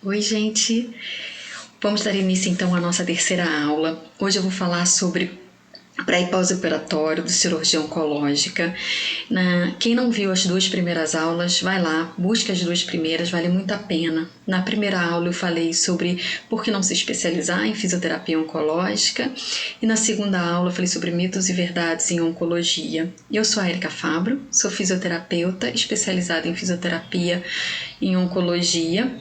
Oi, gente! Vamos dar início então à nossa terceira aula. Hoje eu vou falar sobre pré e pós-operatório de cirurgia oncológica. Quem não viu as duas primeiras aulas, vai lá, busca as duas primeiras, vale muito a pena. Na primeira aula eu falei sobre por que não se especializar em fisioterapia oncológica e na segunda aula eu falei sobre mitos e verdades em oncologia. Eu sou a Erika Fabro, sou fisioterapeuta especializada em fisioterapia em oncologia.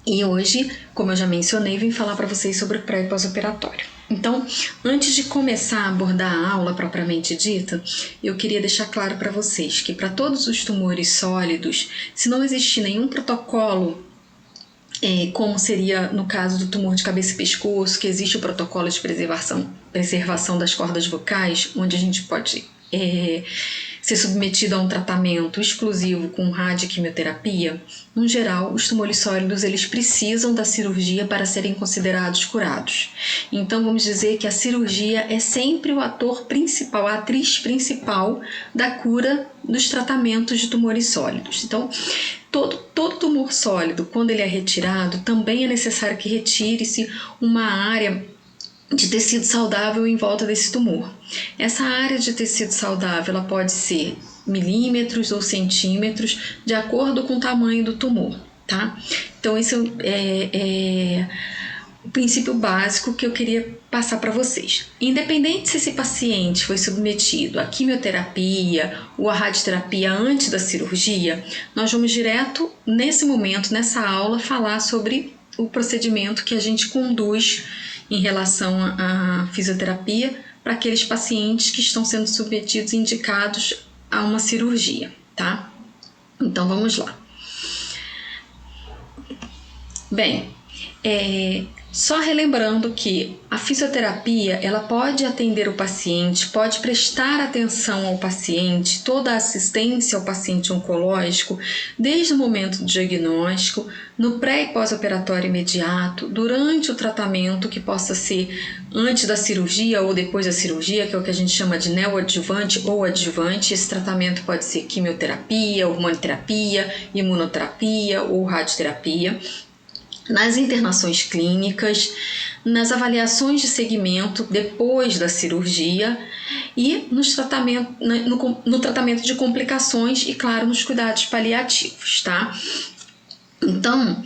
E hoje, como eu já mencionei, vim falar para vocês sobre o pré e pós-operatório. Então, antes de começar a abordar a aula propriamente dita, eu queria deixar claro para vocês que para todos os tumores sólidos, se não existir nenhum protocolo, como seria no caso do tumor de cabeça e pescoço, que existe o protocolo de preservação das cordas vocais, onde a gente pode ser submetido a um tratamento exclusivo com radioquimioterapia, no geral, os tumores sólidos eles precisam da cirurgia para serem considerados curados. Então, vamos dizer que a cirurgia é sempre o ator principal, a atriz principal da cura dos tratamentos de tumores sólidos. Então, todo tumor sólido, quando ele é retirado, também é necessário que retire-se uma área de tecido saudável em volta desse tumor. Essa área de tecido saudável ela pode ser milímetros ou centímetros, de acordo com o tamanho do tumor, tá? Então, esse é o princípio básico que eu queria passar para vocês. Independente se esse paciente foi submetido à quimioterapia ou à radioterapia antes da cirurgia, nós vamos direto, nesse momento, nessa aula, falar sobre o procedimento que a gente conduz em relação à fisioterapia para aqueles pacientes que estão sendo submetidos e indicados a uma cirurgia, tá? Então, vamos lá. Bem, só relembrando que a fisioterapia ela pode atender o paciente, pode prestar atenção ao paciente, toda a assistência ao paciente oncológico, desde o momento do diagnóstico, no pré e pós-operatório imediato, durante o tratamento, que possa ser antes da cirurgia ou depois da cirurgia, que é o que a gente chama de neoadjuvante ou adjuvante. Esse tratamento pode ser quimioterapia, hormonoterapia, imunoterapia ou radioterapia. Nas internações clínicas, nas avaliações de segmento depois da cirurgia e no tratamento de complicações e, claro, nos cuidados paliativos, tá? Então,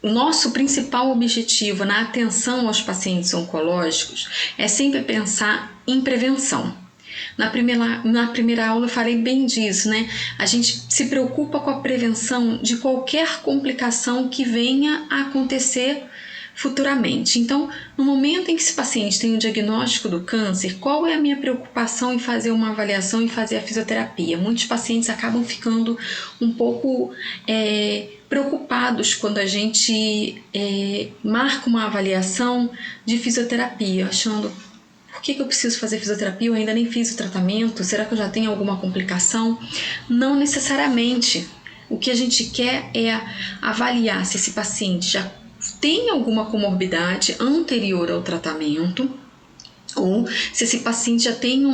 o nosso principal objetivo na atenção aos pacientes oncológicos é sempre pensar em prevenção. Na primeira aula eu falei bem disso, né? A gente se preocupa com a prevenção de qualquer complicação que venha a acontecer futuramente. Então, no momento em que esse paciente tem o diagnóstico do câncer, qual é a minha preocupação em fazer uma avaliação e fazer a fisioterapia? Muitos pacientes acabam ficando um pouco preocupados quando a gente marca uma avaliação de fisioterapia, achando: por que eu preciso fazer fisioterapia? Eu ainda nem fiz o tratamento. Será que eu já tenho alguma complicação? Não necessariamente. O que a gente quer é avaliar se esse paciente já tem alguma comorbidade anterior ao tratamento ou se esse paciente já tem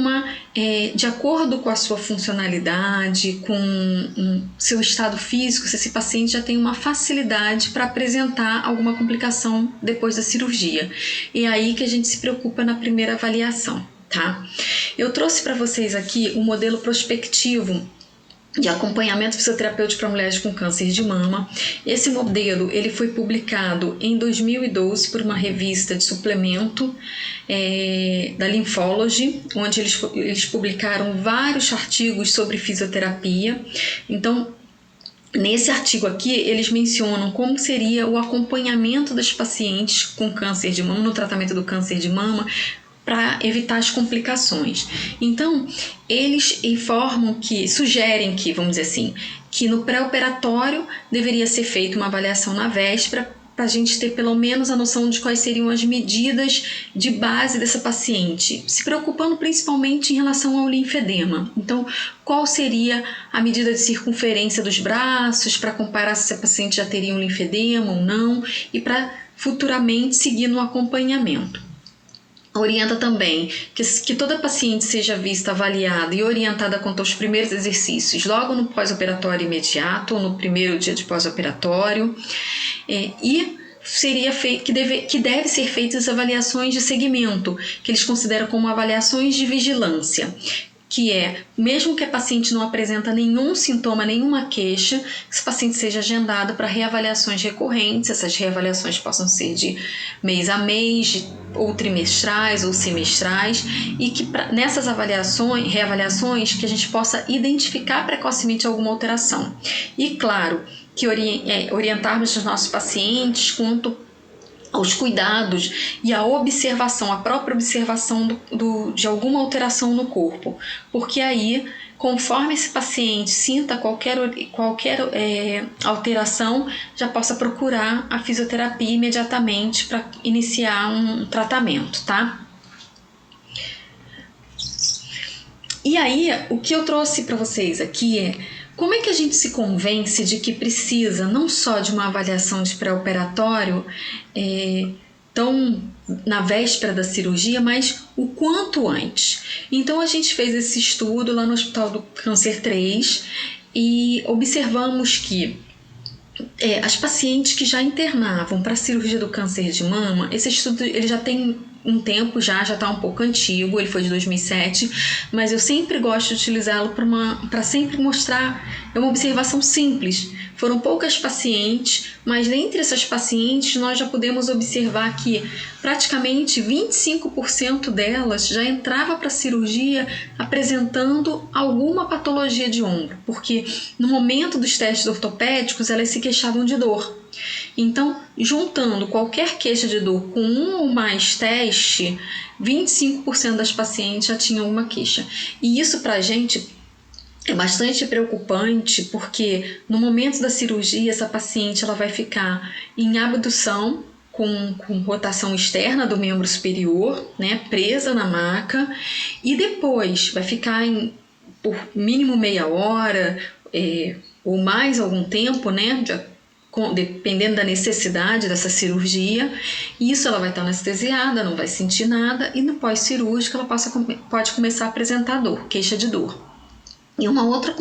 de acordo com a sua funcionalidade, com seu estado físico, se esse paciente já tem uma facilidade para apresentar alguma complicação depois da cirurgia. E é aí que a gente se preocupa na primeira avaliação, tá? Eu trouxe para vocês aqui um modelo prospectivo de acompanhamento fisioterapêutico para mulheres com câncer de mama. Esse modelo ele foi publicado em 2012 por uma revista de suplemento da Lymphology, onde eles publicaram vários artigos sobre fisioterapia. Então, nesse artigo aqui, eles mencionam como seria o acompanhamento das pacientes com câncer de mama, no tratamento do câncer de mama, para evitar as complicações. Então, eles sugerem que, vamos dizer assim, que no pré-operatório deveria ser feita uma avaliação na véspera para a gente ter pelo menos a noção de quais seriam as medidas de base dessa paciente, se preocupando principalmente em relação ao linfedema. Então, qual seria a medida de circunferência dos braços para comparar se a paciente já teria um linfedema ou não e para futuramente seguir no acompanhamento. Orienta também que toda paciente seja vista, avaliada e orientada quanto aos primeiros exercícios, logo no pós-operatório imediato ou no primeiro dia de pós-operatório, e que deve ser feitas avaliações de segmento, que eles consideram como avaliações de vigilância, que mesmo que a paciente não apresenta nenhum sintoma, nenhuma queixa, que esse paciente seja agendado para reavaliações recorrentes. Essas reavaliações possam ser de mês a mês, ou trimestrais ou semestrais, e que nessas reavaliações que a gente possa identificar precocemente alguma alteração. E claro, que orientarmos os nossos pacientes quanto aos cuidados e à observação, a própria observação de alguma alteração no corpo, porque aí, conforme esse paciente sinta qualquer alteração, já possa procurar a fisioterapia imediatamente para iniciar um tratamento, tá? E aí, o que eu trouxe para vocês aqui como é que a gente se convence de que precisa não só de uma avaliação de pré-operatório tão na véspera da cirurgia, mas o quanto antes? Então a gente fez esse estudo lá no Hospital do Câncer 3 e observamos que as pacientes que já internavam para a cirurgia do câncer de mama, esse estudo ele já tem um tempo, já está um pouco antigo, ele foi de 2007, mas eu sempre gosto de utilizá-lo para sempre mostrar, uma observação simples. Foram poucas pacientes, mas dentre essas pacientes nós já podemos observar que praticamente 25% delas já entrava para a cirurgia apresentando alguma patologia de ombro, porque no momento dos testes ortopédicos elas se queixavam de dor. Então, juntando qualquer queixa de dor com um ou mais testes, 25% das pacientes já tinham alguma queixa. E isso para a gente é bastante preocupante, porque no momento da cirurgia essa paciente ela vai ficar em abdução com rotação externa do membro superior, né, presa na maca, e depois vai ficar por mínimo meia hora ou mais algum tempo, né, dependendo da necessidade dessa cirurgia. Isso ela vai estar anestesiada, não vai sentir nada, e no pós-cirúrgico ela pode começar a apresentar dor, queixa de dor. E uma outra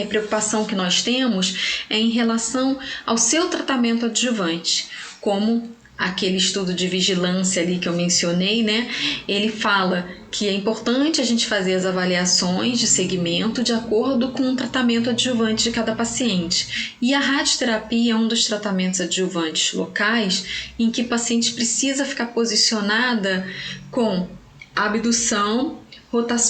preocupação que nós temos é em relação ao seu tratamento adjuvante, como aquele estudo de vigilância ali que eu mencionei, né? Ele fala que é importante a gente fazer as avaliações de segmento de acordo com o tratamento adjuvante de cada paciente. E a radioterapia é um dos tratamentos adjuvantes locais em que o paciente precisa ficar posicionada com abdução,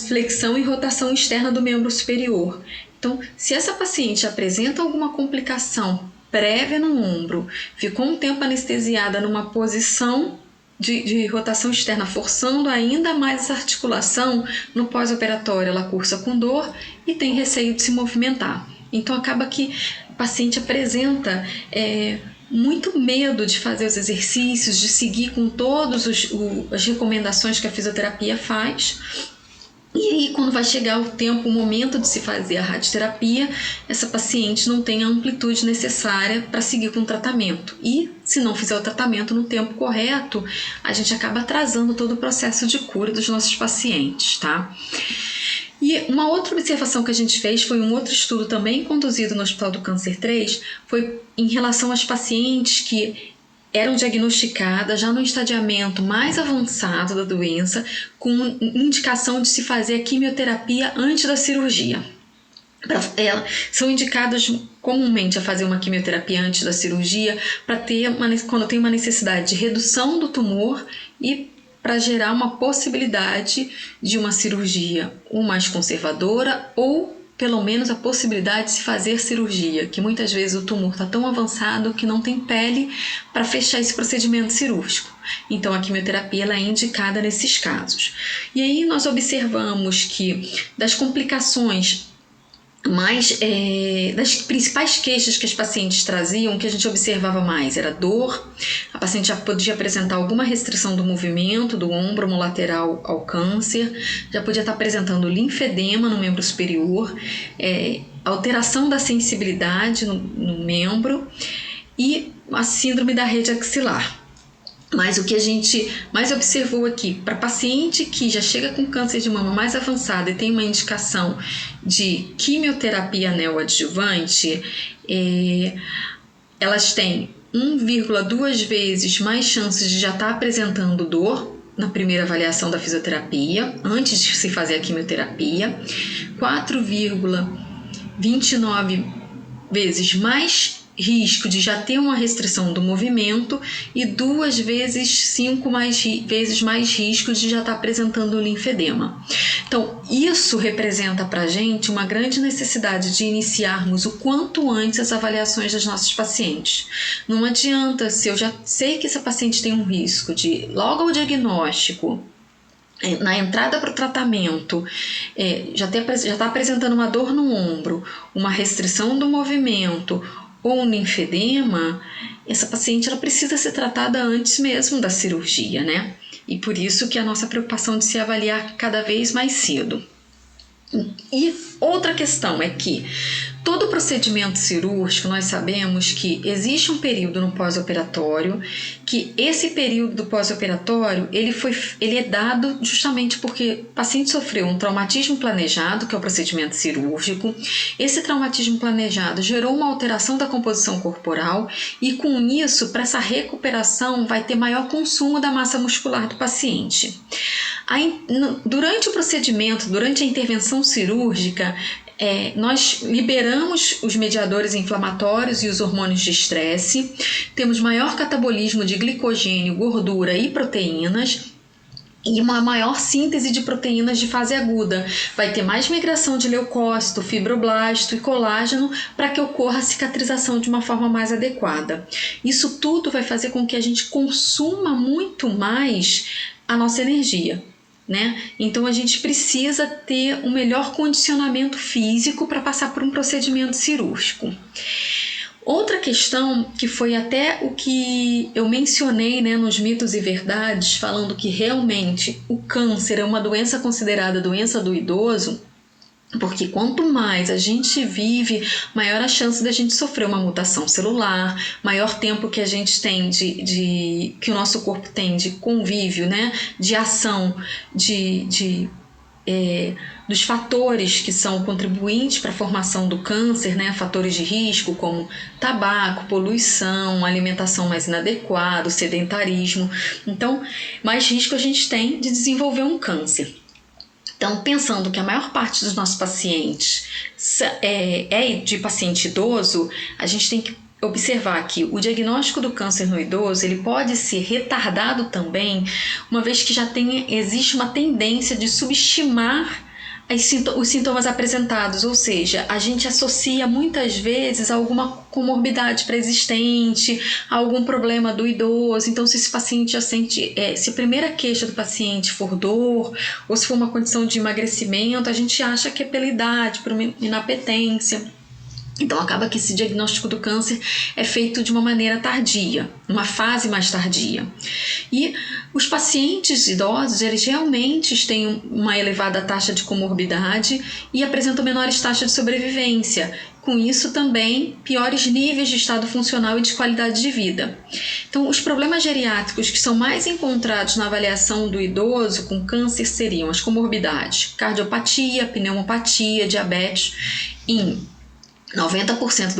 flexão e rotação externa do membro superior. Então, se essa paciente apresenta alguma complicação prévia no ombro, ficou um tempo anestesiada numa posição de rotação externa, forçando ainda mais essa articulação, no pós-operatório ela cursa com dor e tem receio de se movimentar. Então acaba que o paciente apresenta muito medo de fazer os exercícios, de seguir com todas as recomendações que a fisioterapia faz. E aí, quando vai chegar o momento de se fazer a radioterapia, essa paciente não tem a amplitude necessária para seguir com o tratamento. E, se não fizer o tratamento no tempo correto, a gente acaba atrasando todo o processo de cura dos nossos pacientes, tá? E uma outra observação que a gente fez foi um outro estudo também conduzido no Hospital do Câncer 3, foi em relação às pacientes que eram diagnosticadas já no estadiamento mais avançado da doença, com indicação de se fazer a quimioterapia antes da cirurgia. São indicadas comumente a fazer uma quimioterapia antes da cirurgia quando tem uma necessidade de redução do tumor e para gerar uma possibilidade de uma cirurgia ou mais conservadora ou pelo menos a possibilidade de se fazer cirurgia, que muitas vezes o tumor está tão avançado que não tem pele para fechar esse procedimento cirúrgico. Então a quimioterapia ela é indicada nesses casos. E aí nós observamos que das complicações das principais queixas que as pacientes traziam, que a gente observava mais era dor, a paciente já podia apresentar alguma restrição do movimento do ombro lateral ao câncer, já podia estar apresentando linfedema no membro superior, alteração da sensibilidade no membro e a síndrome da rede axilar. Mas o que a gente mais observou aqui, para paciente que já chega com câncer de mama mais avançado e tem uma indicação de quimioterapia neoadjuvante, elas têm 1,2 vezes mais chances de já estar apresentando dor na primeira avaliação da fisioterapia, antes de se fazer a quimioterapia, 4,29 vezes mais risco de já ter uma restrição do movimento e 2 vezes 5 vezes mais risco de já estar apresentando linfedema. Então, isso representa para a gente uma grande necessidade de iniciarmos o quanto antes as avaliações das nossas pacientes. Não adianta, se eu já sei que essa paciente tem um risco de, logo ao diagnóstico, na entrada para o tratamento, já está apresentando uma dor no ombro, uma restrição do movimento ou um linfedema, essa paciente ela precisa ser tratada antes mesmo da cirurgia, né? E por isso que a nossa preocupação de se avaliar cada vez mais cedo. E outra questão é que todo procedimento cirúrgico, nós sabemos que existe um período no pós-operatório, que esse período do pós-operatório ele é dado justamente porque o paciente sofreu um traumatismo planejado, que é o procedimento cirúrgico. Esse traumatismo planejado gerou uma alteração da composição corporal e com isso, para essa recuperação, vai ter maior consumo da massa muscular do paciente. Durante o procedimento, durante a intervenção cirúrgica, nós liberamos os mediadores inflamatórios e os hormônios de estresse, temos maior catabolismo de glicogênio, gordura e proteínas e uma maior síntese de proteínas de fase aguda. Vai ter mais migração de leucócito, fibroblasto e colágeno para que ocorra a cicatrização de uma forma mais adequada. Isso tudo vai fazer com que a gente consuma muito mais a nossa energia, né? Então a gente precisa ter um melhor condicionamento físico para passar por um procedimento cirúrgico. Outra questão, que foi até o que eu mencionei, né, nos mitos e verdades, falando que realmente o câncer é uma doença considerada doença do idoso, porque quanto mais a gente vive, maior a chance da gente sofrer uma mutação celular, maior tempo que a gente tem que o nosso corpo tem de convívio, né, de ação, dos fatores que são contribuintes para a formação do câncer, né, fatores de risco como tabaco, poluição, alimentação mais inadequada, sedentarismo. Então, mais risco a gente tem de desenvolver um câncer. Então, pensando que a maior parte dos nossos pacientes é de paciente idoso, a gente tem que observar que o diagnóstico do câncer no idoso ele pode ser retardado também, uma vez que existe uma tendência de subestimar os sintomas apresentados, ou seja, a gente associa muitas vezes a alguma comorbidade pré-existente, a algum problema do idoso. Então, se esse paciente já sente, se a primeira queixa do paciente for dor, ou se for uma condição de emagrecimento, a gente acha que é pela idade, por uma inapetência. Então, acaba que esse diagnóstico do câncer é feito de uma maneira tardia, uma fase mais tardia. E os pacientes idosos, eles realmente têm uma elevada taxa de comorbidade e apresentam menores taxas de sobrevivência. Com isso, também, piores níveis de estado funcional e de qualidade de vida. Então, os problemas geriátricos que são mais encontrados na avaliação do idoso com câncer seriam as comorbidades: cardiopatia, pneumopatia, diabetes, em 90%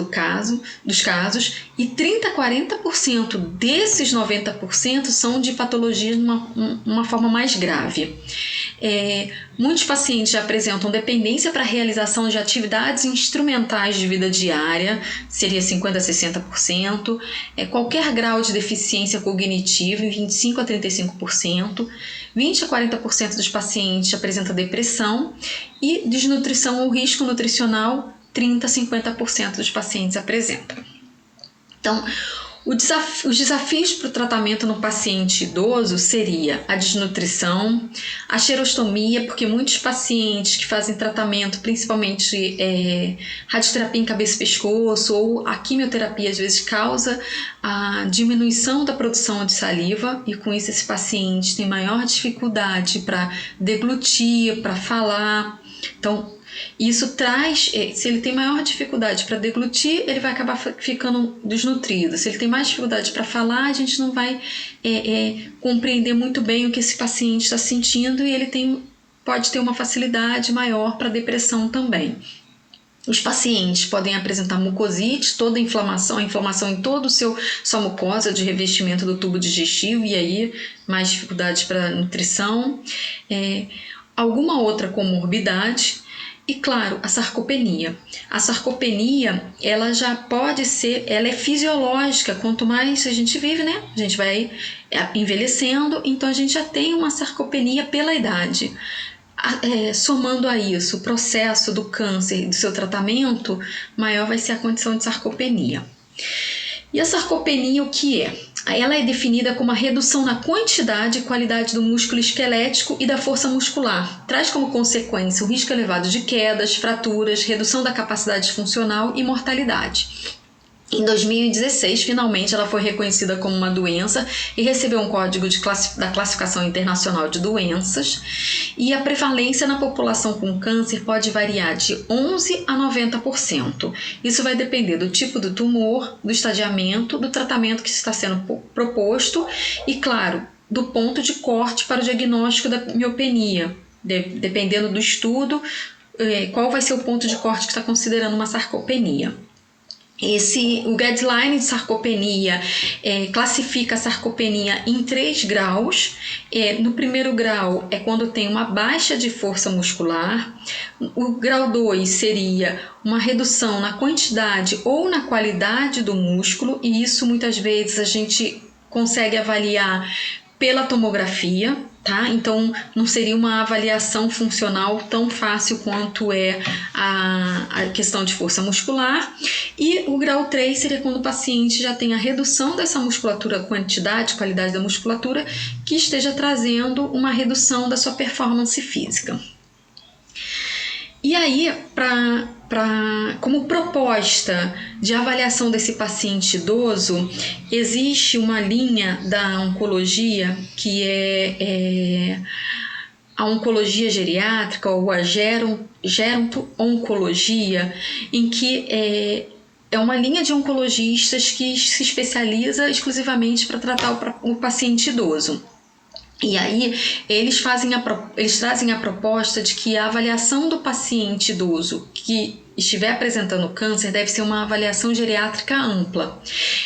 dos casos, e 30% a 40% desses 90% são de patologias de uma forma mais grave. Muitos pacientes já apresentam dependência para a realização de atividades instrumentais de vida diária, seria 50% a 60%, qualquer grau de deficiência cognitiva, em 25% a 35%, 20% a 40% dos pacientes apresentam depressão e desnutrição ou risco nutricional, 30% a 50% dos pacientes apresentam. Então, os desafios para o tratamento no paciente idoso seria a desnutrição, a xerostomia, porque muitos pacientes que fazem tratamento, principalmente radioterapia em cabeça e pescoço ou a quimioterapia, às vezes causa a diminuição da produção de saliva e com isso esse paciente tem maior dificuldade para deglutir, para falar. Então, Isso traz, se ele tem maior dificuldade para deglutir, ele vai acabar ficando desnutrido. Se ele tem mais dificuldade para falar, a gente não vai compreender muito bem o que esse paciente está sentindo, e ele pode ter uma facilidade maior para depressão também. Os pacientes podem apresentar mucosite, toda a inflamação em toda sua mucosa de revestimento do tubo digestivo, e aí mais dificuldades para nutrição, alguma outra comorbidade e, claro, a sarcopenia. A sarcopenia, ela já pode ser, ela é fisiológica, quanto mais a gente vive, né? A gente vai envelhecendo, então a gente já tem uma sarcopenia pela idade. Somando a isso o processo do câncer e do seu tratamento, maior vai ser a condição de sarcopenia. E a sarcopenia, o que é? Ela é definida como a redução na quantidade e qualidade do músculo esquelético e da força muscular. Traz como consequência o risco elevado de quedas, fraturas, redução da capacidade funcional e mortalidade. Em 2016, finalmente, ela foi reconhecida como uma doença e recebeu um código da Classificação Internacional de Doenças, e a prevalência na população com câncer pode variar de 11% a 90%. Isso vai depender do tipo do tumor, do estadiamento, do tratamento que está sendo proposto e, claro, do ponto de corte para o diagnóstico da miopenia. Dependendo do estudo, qual vai ser o ponto de corte que está considerando uma sarcopenia. O guideline de sarcopenia classifica a sarcopenia em 3 graus. No primeiro grau é quando tem uma baixa de força muscular. O grau 2 seria uma redução na quantidade ou na qualidade do músculo, e isso muitas vezes a gente consegue avaliar pela tomografia, tá? Então não seria uma avaliação funcional tão fácil quanto é a questão de força muscular. E o grau 3 seria quando o paciente já tem a redução dessa musculatura, quantidade, qualidade da musculatura, que esteja trazendo uma redução da sua performance física. E aí, como proposta de avaliação desse paciente idoso, existe uma linha da oncologia que é a oncologia geriátrica, ou a geronto-oncologia, em que é uma linha de oncologistas que se especializa exclusivamente para tratar o paciente idoso. E aí eles trazem a proposta de que a avaliação do paciente idoso que estiver apresentando câncer deve ser uma avaliação geriátrica ampla.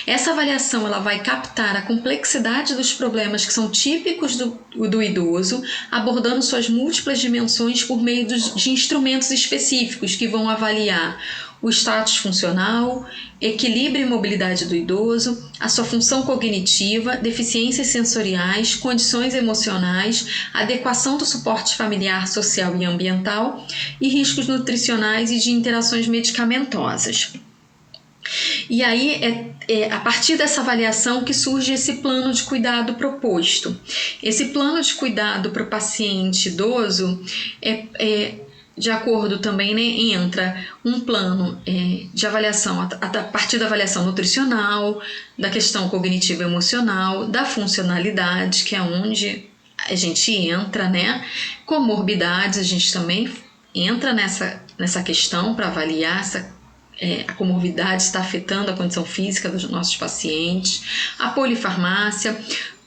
Essa avaliação ela vai captar a complexidade dos problemas que são típicos do idoso, abordando suas múltiplas dimensões por meio de instrumentos específicos que vão avaliar o status funcional, equilíbrio e mobilidade do idoso, a sua função cognitiva, deficiências sensoriais, condições emocionais, adequação do suporte familiar, social e ambiental e riscos nutricionais e de interações medicamentosas. E aí é a partir dessa avaliação que surge esse plano de cuidado proposto. Esse plano de cuidado para o paciente idoso de acordo também, né, entra um plano de avaliação a partir da avaliação nutricional, da questão cognitiva e emocional, da funcionalidade, que é onde a gente entra, né? Comorbidades, a gente também entra nessa questão para avaliar a comorbidade está afetando a condição física dos nossos pacientes, a polifarmácia,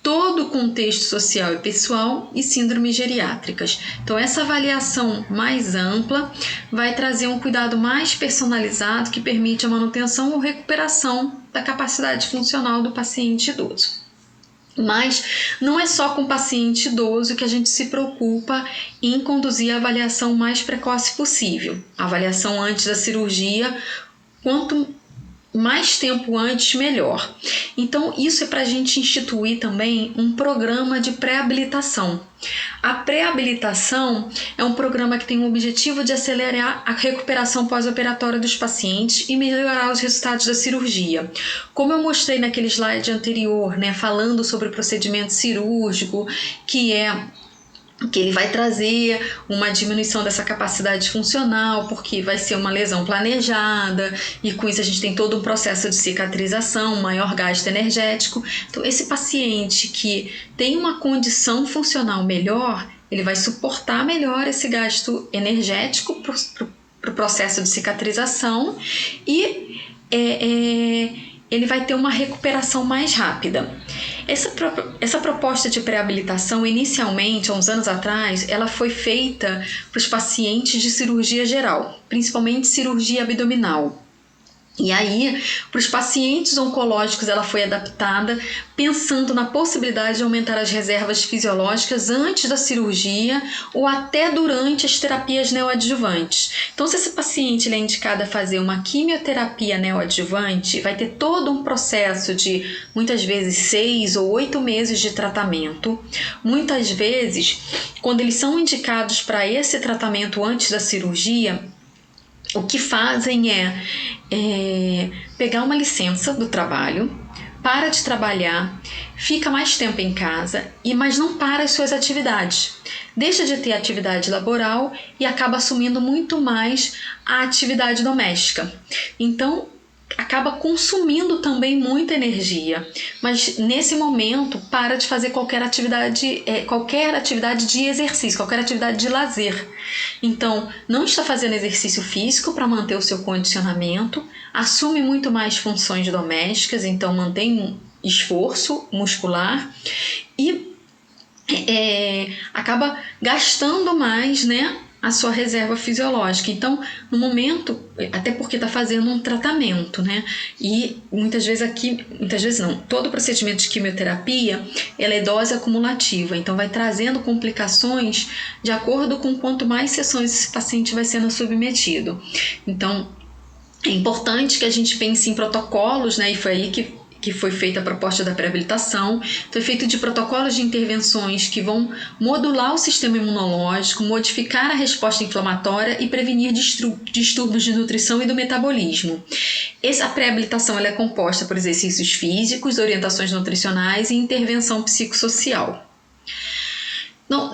todo o contexto social e pessoal e síndromes geriátricas. Então, essa avaliação mais ampla vai trazer um cuidado mais personalizado que permite a manutenção ou recuperação da capacidade funcional do paciente idoso. Mas não é só com o paciente idoso que a gente se preocupa em conduzir a avaliação mais precoce possível. A avaliação antes da cirurgia, quanto mais tempo antes, melhor. Então, isso é para a gente instituir também um programa de pré-habilitação. A pré-habilitação é um programa que tem o objetivo de acelerar a recuperação pós-operatória dos pacientes e melhorar os resultados da cirurgia. Como eu mostrei naquele slide anterior, né, falando sobre o procedimento cirúrgico, que ele vai trazer uma diminuição dessa capacidade funcional, porque vai ser uma lesão planejada, e com isso a gente tem todo um processo de cicatrização, maior gasto energético. Então, esse paciente que tem uma condição funcional melhor, ele vai suportar melhor esse gasto energético para o processo de cicatrização e ele vai ter uma recuperação mais rápida. Essa proposta de pré-habilitação, inicialmente, há uns anos atrás, ela foi feita para os pacientes de cirurgia geral, principalmente cirurgia abdominal. E aí, para os pacientes oncológicos, ela foi adaptada pensando na possibilidade de aumentar as reservas fisiológicas antes da cirurgia ou até durante as terapias neoadjuvantes. Então, se esse paciente ele é indicado a fazer uma quimioterapia neoadjuvante, vai ter todo um processo de, muitas vezes, 6 ou 8 meses de tratamento. Muitas vezes, quando eles são indicados para esse tratamento antes da cirurgia, o que fazem é pegar uma licença do trabalho, para de trabalhar, fica mais tempo em casa, mas não para as suas atividades. Deixa de ter atividade laboral e acaba assumindo muito mais a atividade doméstica. Então, acaba consumindo também muita energia, mas nesse momento para de fazer qualquer atividade de exercício, qualquer atividade de lazer. Então, não está fazendo exercício físico para manter o seu condicionamento, assume muito mais funções domésticas, então mantém esforço muscular e acaba gastando mais, né, a sua reserva fisiológica. Então, no momento, até porque está fazendo um tratamento, né? E muitas vezes não, todo procedimento de quimioterapia, ela é dose acumulativa, então vai trazendo complicações de acordo com quanto mais sessões esse paciente vai sendo submetido. Então, é importante que a gente pense em protocolos, né? E foi aí que foi feita a proposta da pré-habilitação. Então, é feito de protocolos de intervenções que vão modular o sistema imunológico, modificar a resposta inflamatória e prevenir distúrbios de nutrição e do metabolismo. A pré-habilitação ela é composta por exercícios físicos, orientações nutricionais e intervenção psicossocial. Então,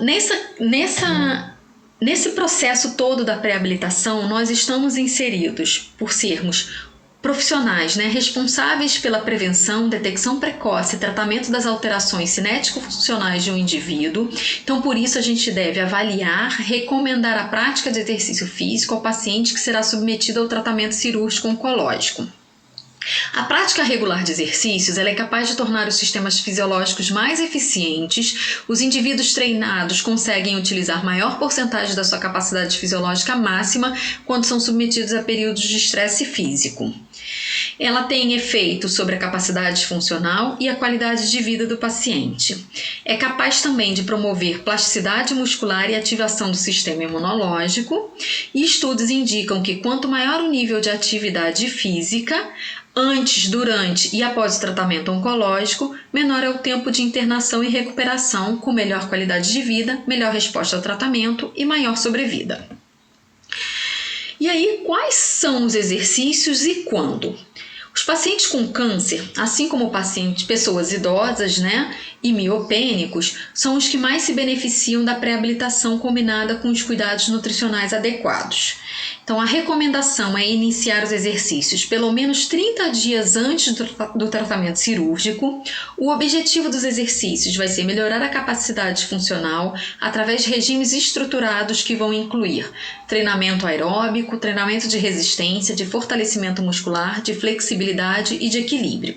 nesse processo todo da pré-habilitação, nós estamos inseridos por sermos profissionais, né, responsáveis pela prevenção, detecção precoce e tratamento das alterações cinético-funcionais de um indivíduo. Então, por isso, a gente deve avaliar, recomendar a prática de exercício físico ao paciente que será submetido ao tratamento cirúrgico oncológico. A prática regular de exercícios ela é capaz de tornar os sistemas fisiológicos mais eficientes. Os indivíduos treinados conseguem utilizar maior porcentagem da sua capacidade fisiológica máxima quando são submetidos a períodos de estresse físico. Ela tem efeito sobre a capacidade funcional e a qualidade de vida do paciente. É capaz também de promover plasticidade muscular e ativação do sistema imunológico. E estudos indicam que quanto maior o nível de atividade física, antes, durante e após o tratamento oncológico, menor é o tempo de internação e recuperação, com melhor qualidade de vida, melhor resposta ao tratamento e maior sobrevida. E aí, quais são os exercícios e quando? Os pacientes com câncer, assim como pessoas idosas, né, e miopênicos, são os que mais se beneficiam da pré-habilitação combinada com os cuidados nutricionais adequados. Então, a recomendação é iniciar os exercícios pelo menos 30 dias antes do tratamento cirúrgico. O objetivo dos exercícios vai ser melhorar a capacidade funcional através de regimes estruturados que vão incluir treinamento aeróbico, treinamento de resistência, de fortalecimento muscular, de flexibilidade e de equilíbrio.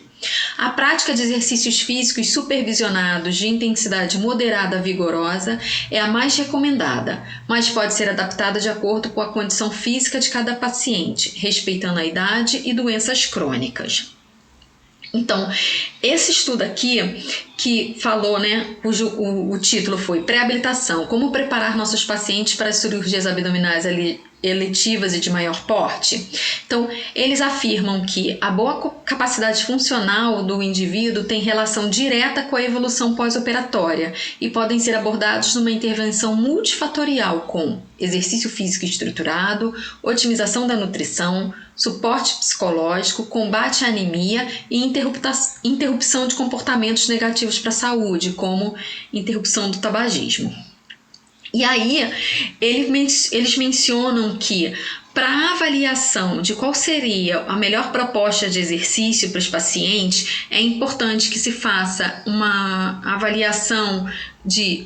A prática de exercícios físicos supervisionados de intensidade moderada a vigorosa é a mais recomendada, mas pode ser adaptada de acordo com a condição física de cada paciente, respeitando a idade e doenças crônicas. Então, esse estudo aqui, que falou, né, o título foi Pré-habilitação, como preparar nossos pacientes para as cirurgias abdominais eletivas e de maior porte. Então, eles afirmam que a boa capacidade funcional do indivíduo tem relação direta com a evolução pós-operatória e podem ser abordados numa intervenção multifatorial com exercício físico estruturado, otimização da nutrição, suporte psicológico, combate à anemia e interrupção de comportamentos negativos para a saúde, como interrupção do tabagismo. E aí, eles mencionam que Para avaliação de qual seria a melhor proposta de exercício para os pacientes, é importante que se faça uma avaliação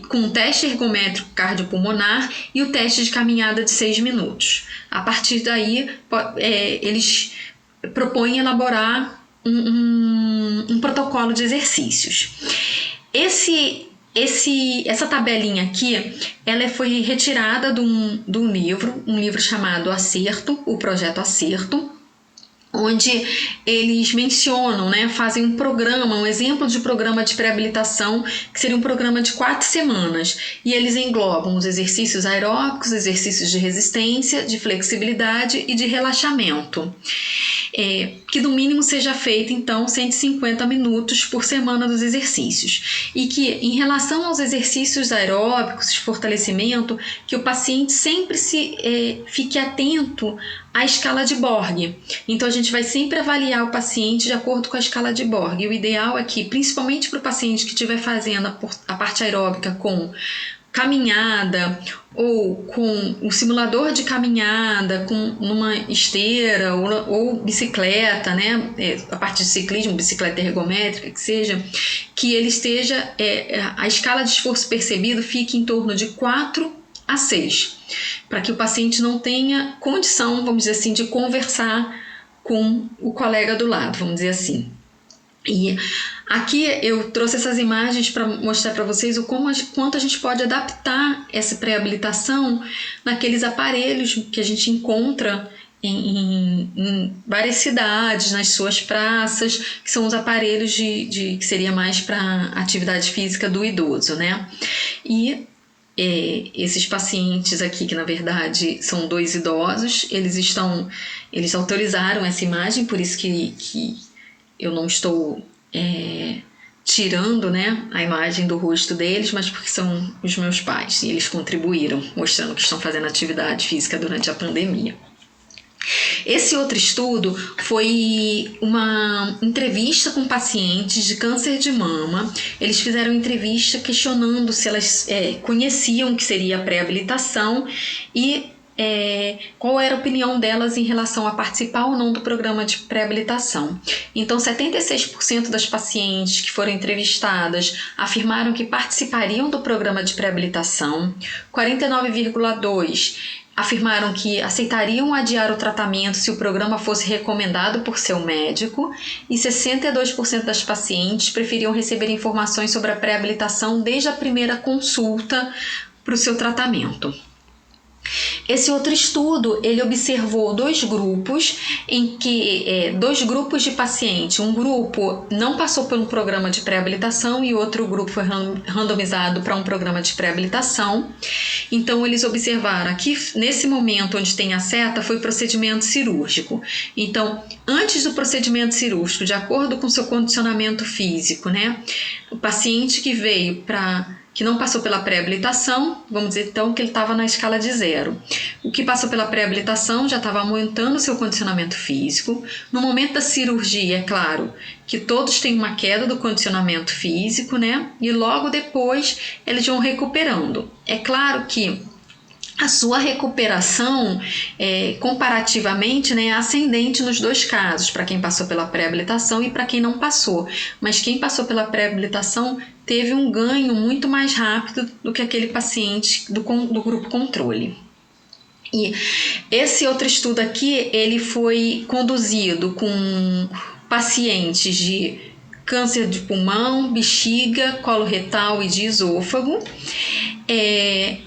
com um teste ergométrico cardiopulmonar e o teste de caminhada de 6 minutos. A partir daí, eles propõem elaborar um protocolo de exercícios. Essa tabelinha aqui, ela foi retirada de um livro chamado Acerto, o Projeto Acerto, onde eles mencionam, fazem um programa, um exemplo de programa de pré-habilitação, que seria um programa de 4 semanas, e eles englobam os exercícios aeróbicos, exercícios de resistência, de flexibilidade e de relaxamento. Que no mínimo seja feito, então, 150 minutos por semana dos exercícios. E que, em relação aos exercícios aeróbicos de fortalecimento, que o paciente sempre fique atento à escala de Borg. Então, a gente vai sempre avaliar o paciente de acordo com a escala de Borg. E o ideal é que, principalmente para o paciente que estiver fazendo a parte aeróbica com caminhada ou com um simulador de caminhada, numa esteira ou bicicleta, a parte de ciclismo, bicicleta ergométrica, que ele esteja, a escala de esforço percebido fique em torno de 4 a 6, para que o paciente não tenha condição, vamos dizer assim, de conversar com o colega do lado, vamos dizer assim. E aqui eu trouxe essas imagens para mostrar para vocês quanto a gente pode adaptar essa pré-habilitação naqueles aparelhos que a gente encontra em várias cidades, nas suas praças, que são os aparelhos que seria mais para atividade física do idoso, E esses pacientes aqui, que na verdade são 2 idosos, eles autorizaram essa imagem, por isso que eu não estou tirando a imagem do rosto deles, mas porque são os meus pais e eles contribuíram, mostrando que estão fazendo atividade física durante a pandemia. Esse outro estudo foi uma entrevista com pacientes de câncer de mama. Eles fizeram entrevista questionando se elas conheciam o que seria a pré-habilitação e qual era a opinião delas em relação a participar ou não do programa de pré-habilitação. Então, 76% das pacientes que foram entrevistadas afirmaram que participariam do programa de pré-habilitação, 49,2% afirmaram que aceitariam adiar o tratamento se o programa fosse recomendado por seu médico e 62% das pacientes preferiam receber informações sobre a pré-habilitação desde a primeira consulta para o seu tratamento. Esse outro estudo, ele observou 2 grupos, dois grupos de pacientes. Um grupo não passou por um programa de pré-habilitação e outro grupo foi randomizado para um programa de pré-habilitação. Então, eles observaram aqui, nesse momento onde tem a seta, foi procedimento cirúrgico. Então, antes do procedimento cirúrgico, de acordo com seu condicionamento físico, o paciente que não passou pela pré-habilitação, vamos dizer então que ele estava na escala de 0. O que passou pela pré-habilitação já estava aumentando o seu condicionamento físico. No momento da cirurgia, é claro que todos têm uma queda do condicionamento físico, e logo depois eles vão recuperando. É claro que a sua recuperação, comparativamente, é ascendente nos 2 casos, para quem passou pela pré-habilitação e para quem não passou. Mas quem passou pela pré-habilitação teve um ganho muito mais rápido do que aquele paciente do grupo controle. E esse outro estudo aqui, ele foi conduzido com pacientes de câncer de pulmão, bexiga, colo retal e de esôfago.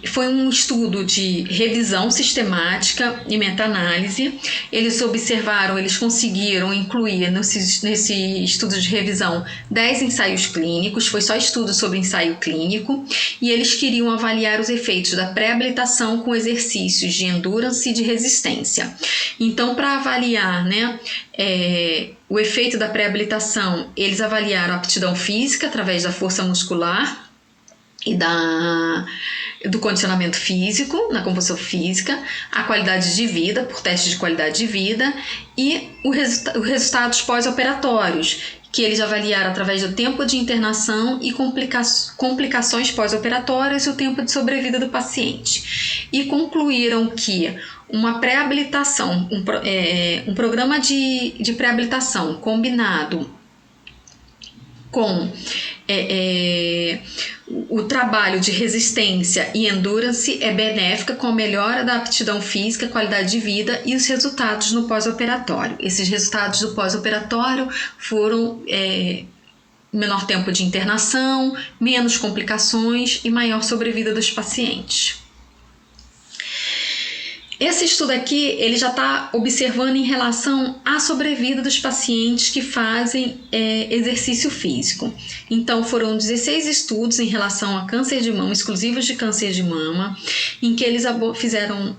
Foi um estudo de revisão sistemática e meta-análise. Eles conseguiram incluir nesse estudo de revisão 10 ensaios clínicos, foi só estudo sobre ensaio clínico, e eles queriam avaliar os efeitos da pré-habilitação com exercícios de endurance e de resistência. Então, para avaliar, o efeito da pré-habilitação, eles avaliaram a aptidão física através da força muscular e do condicionamento físico, na composição física, a qualidade de vida, por teste de qualidade de vida, e os resultados pós-operatórios, que eles avaliaram através do tempo de internação e complicações pós-operatórias e o tempo de sobrevida do paciente. E concluíram que uma pré-habilitação, um programa de pré-habilitação combinado com o trabalho de resistência e endurance é benéfica com a melhora da aptidão física, qualidade de vida e os resultados no pós-operatório. Esses resultados do pós-operatório foram menor tempo de internação, menos complicações e maior sobrevida dos pacientes. Esse estudo aqui, ele já está observando em relação à sobrevida dos pacientes que fazem exercício físico. Então, foram 16 estudos em relação a câncer de mama, exclusivos de câncer de mama, em que eles fizeram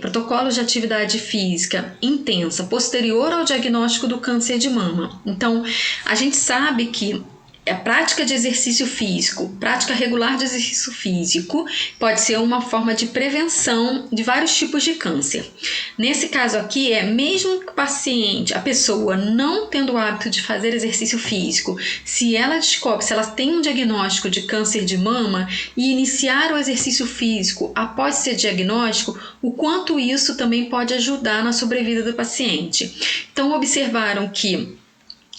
protocolos de atividade física intensa posterior ao diagnóstico do câncer de mama. Então, a gente sabe que a prática de exercício físico, prática regular de exercício físico, pode ser uma forma de prevenção de vários tipos de câncer. Nesse caso aqui, mesmo que a pessoa não tendo o hábito de fazer exercício físico, se ela tem um diagnóstico de câncer de mama e iniciar o exercício físico após esse diagnóstico, o quanto isso também pode ajudar na sobrevida do paciente. Então, observaram que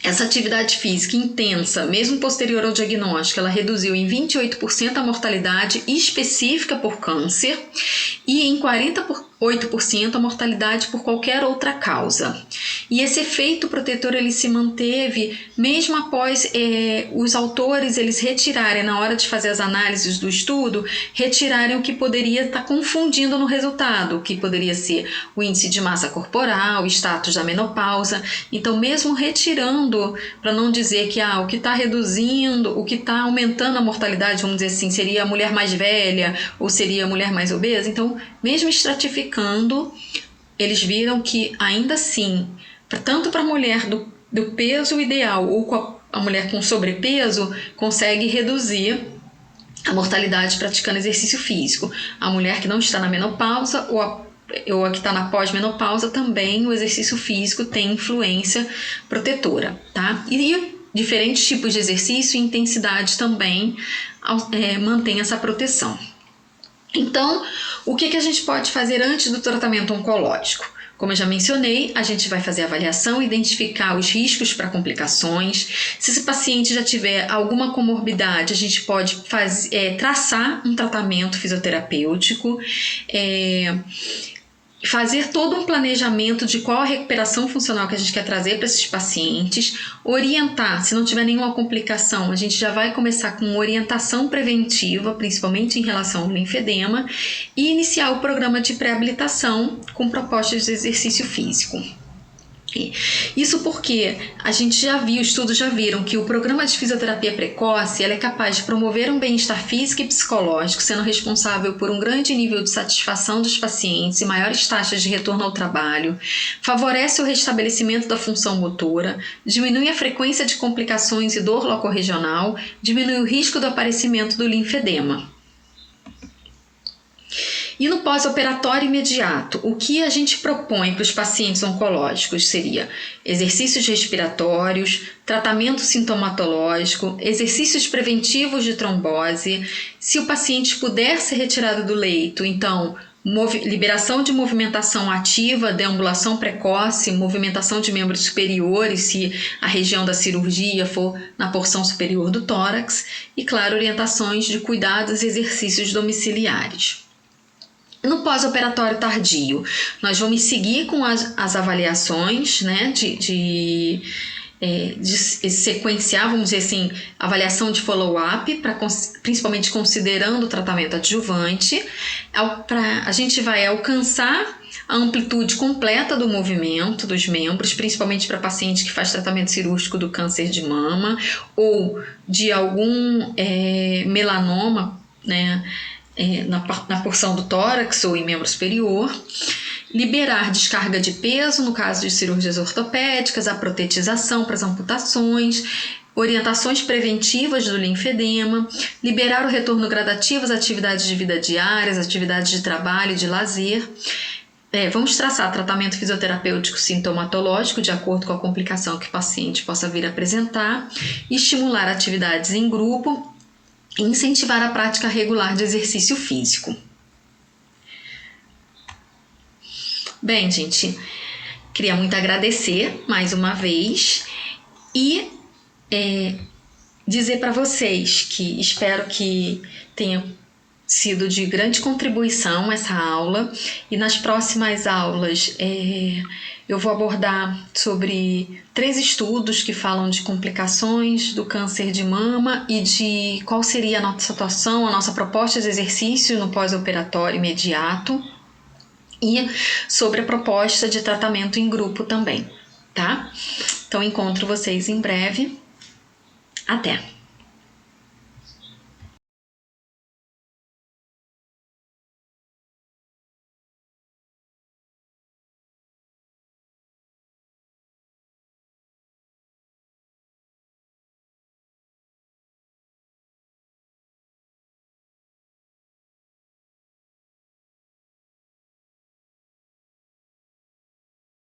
essa atividade física intensa, mesmo posterior ao diagnóstico, ela reduziu em 28% a mortalidade específica por câncer e em 48% a mortalidade por qualquer outra causa. E esse efeito protetor ele se manteve mesmo após os autores eles retirarem, na hora de fazer as análises do estudo, retirarem o que poderia estar confundindo no resultado, o que poderia ser o índice de massa corporal, o status da menopausa. Então, mesmo retirando, para não dizer que o que está reduzindo, o que está aumentando a mortalidade, vamos dizer assim, seria a mulher mais velha ou seria a mulher mais obesa. Então, mesmo estratificando, eles viram que ainda assim, tanto para a mulher do peso ideal ou com a mulher com sobrepeso, consegue reduzir a mortalidade praticando exercício físico. A mulher que não está na menopausa ou a que está na pós-menopausa também o exercício físico tem influência protetora, tá? E diferentes tipos de exercício e intensidade também mantém essa proteção. Então, o que a gente pode fazer antes do tratamento oncológico? Como eu já mencionei, a gente vai fazer a avaliação, identificar os riscos para complicações. Se esse paciente já tiver alguma comorbidade, a gente pode traçar um tratamento fisioterapêutico, fazer todo um planejamento de qual a recuperação funcional que a gente quer trazer para esses pacientes, orientar, se não tiver nenhuma complicação, a gente já vai começar com orientação preventiva, principalmente em relação ao linfedema, e iniciar o programa de pré-habilitação com propostas de exercício físico. Isso porque a gente já viu, estudos já viram que o programa de fisioterapia precoce é capaz de promover um bem-estar físico e psicológico, sendo responsável por um grande nível de satisfação dos pacientes e maiores taxas de retorno ao trabalho, favorece o restabelecimento da função motora, diminui a frequência de complicações e dor locorregional, diminui o risco do aparecimento do linfedema. E no pós-operatório imediato, o que a gente propõe para os pacientes oncológicos seria exercícios respiratórios, tratamento sintomatológico, exercícios preventivos de trombose. Se o paciente puder ser retirado do leito, então liberação de movimentação ativa, deambulação precoce, movimentação de membros superiores, se a região da cirurgia for na porção superior do tórax, e, claro, orientações de cuidados e exercícios domiciliares. No pós-operatório tardio, nós vamos seguir com as avaliações, né, de sequenciar, vamos dizer assim, avaliação de follow-up, principalmente considerando o tratamento adjuvante. A gente vai alcançar a amplitude completa do movimento dos membros, principalmente para paciente que faz tratamento cirúrgico do câncer de mama ou de algum melanoma, né, na porção do tórax ou em membro superior, liberar descarga de peso no caso de cirurgias ortopédicas, a protetização para as amputações, orientações preventivas do linfedema, liberar o retorno gradativo às atividades de vida diárias, atividades de trabalho e de lazer. Vamos traçar tratamento fisioterapêutico sintomatológico de acordo com a complicação que o paciente possa vir a apresentar, estimular atividades em grupo, e incentivar a prática regular de exercício físico. Bem, gente, queria muito agradecer mais uma vez e dizer para vocês que espero que tenha sido de grande contribuição essa aula, e nas próximas aulas eu vou abordar sobre 3 estudos que falam de complicações do câncer de mama e de qual seria a nossa atuação, a nossa proposta de exercício no pós-operatório imediato, e sobre a proposta de tratamento em grupo também, tá? Então encontro vocês em breve. Até!